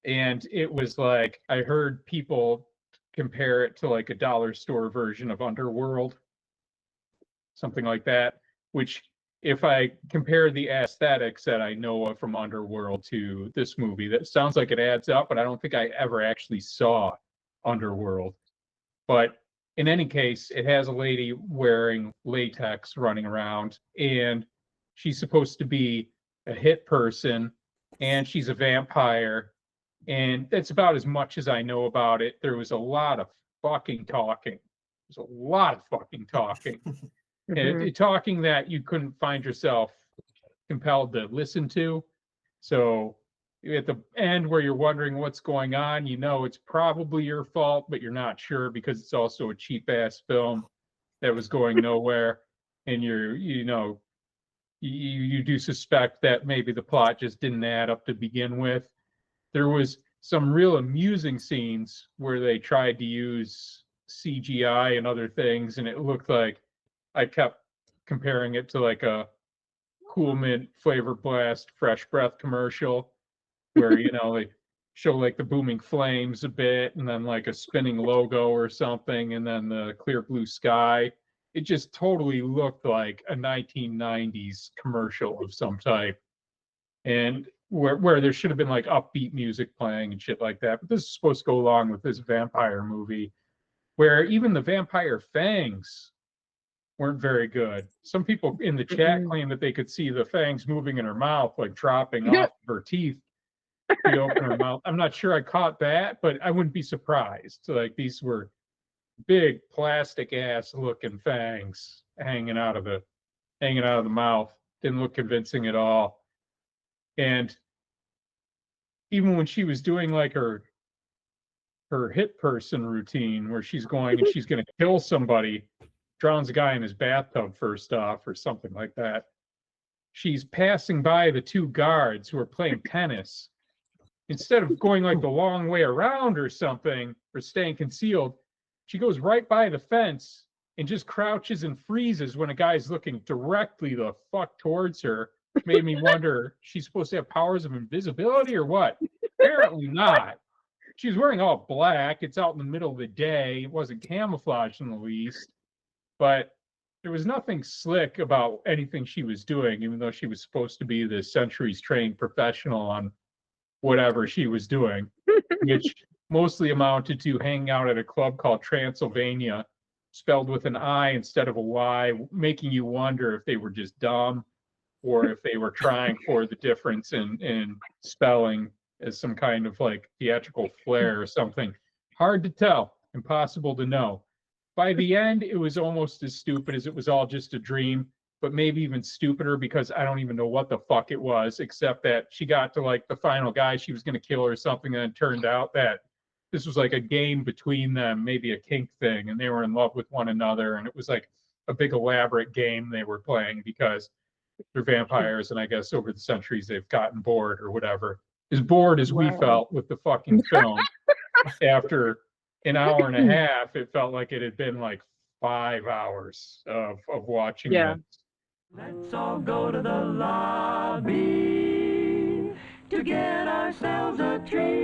And it was like, I heard people compare it to like a dollar store version of Underworld, something like that, which if I compare the aesthetics that I know of from Underworld to this movie, that sounds like it adds up, but I don't think I ever actually saw Underworld. But in any case, it has a lady wearing latex running around, and she's supposed to be a hit person, and she's a vampire, and that's about as much as I know about it. There was a lot of fucking talking. There's a lot of fucking talking. And talking that you couldn't find yourself compelled to listen to. So at the end where you're wondering what's going on, you know it's probably your fault, but you're not sure because it's also a cheap ass film that was going nowhere. And you do suspect that maybe the plot just didn't add up to begin with. There was some real amusing scenes where they tried to use CGI and other things, and it looked like I kept comparing it to like a Cool Mint Flavor Blast Fresh Breath commercial where, they show like the booming flames a bit and then like a spinning logo or something and then the clear blue sky. It just totally looked like a 1990s commercial of some type. And where there should have been like upbeat music playing and shit like that. But this is supposed to go along with this vampire movie where even the vampire fangs weren't very good. Some people in the chat claim that they could see the fangs moving in her mouth, like dropping off her teeth. She opened her mouth. I'm not sure I caught that, but I wouldn't be surprised. So, like, these were big plastic ass looking fangs hanging out of the mouth. Didn't look convincing at all. And even when she was doing like her hit person routine where she's going and she's going to kill somebody, drowns a guy in his bathtub first off or something like that. She's passing by the two guards who are playing tennis. Instead of going like the long way around or something or staying concealed, she goes right by the fence and just crouches and freezes when a guy's looking directly the fuck towards her. Made me wonder, she's supposed to have powers of invisibility or what? Apparently not. She's wearing all black. It's out in the middle of the day. It wasn't camouflaged in the least. But there was nothing slick about anything she was doing, even though she was supposed to be the centuries trained professional on whatever she was doing, which mostly amounted to hanging out at a club called Transylvania, spelled with an I instead of a Y, making you wonder if they were just dumb or if they were trying for the difference in spelling as some kind of like theatrical flair or something. Hard to tell, impossible to know. By the end, it was almost as stupid as it was all just a dream, but maybe even stupider because I don't even know what the fuck it was, except that she got to like the final guy she was going to kill or something, and it turned out that this was like a game between them, maybe a kink thing, and they were in love with one another, and it was like a big elaborate game they were playing because they're vampires, and I guess over the centuries they've gotten bored or whatever. As bored as we felt with the fucking film after an hour and a half, it felt like it had been like 5 hours of watching it. Let's all go to the lobby to get ourselves a treat.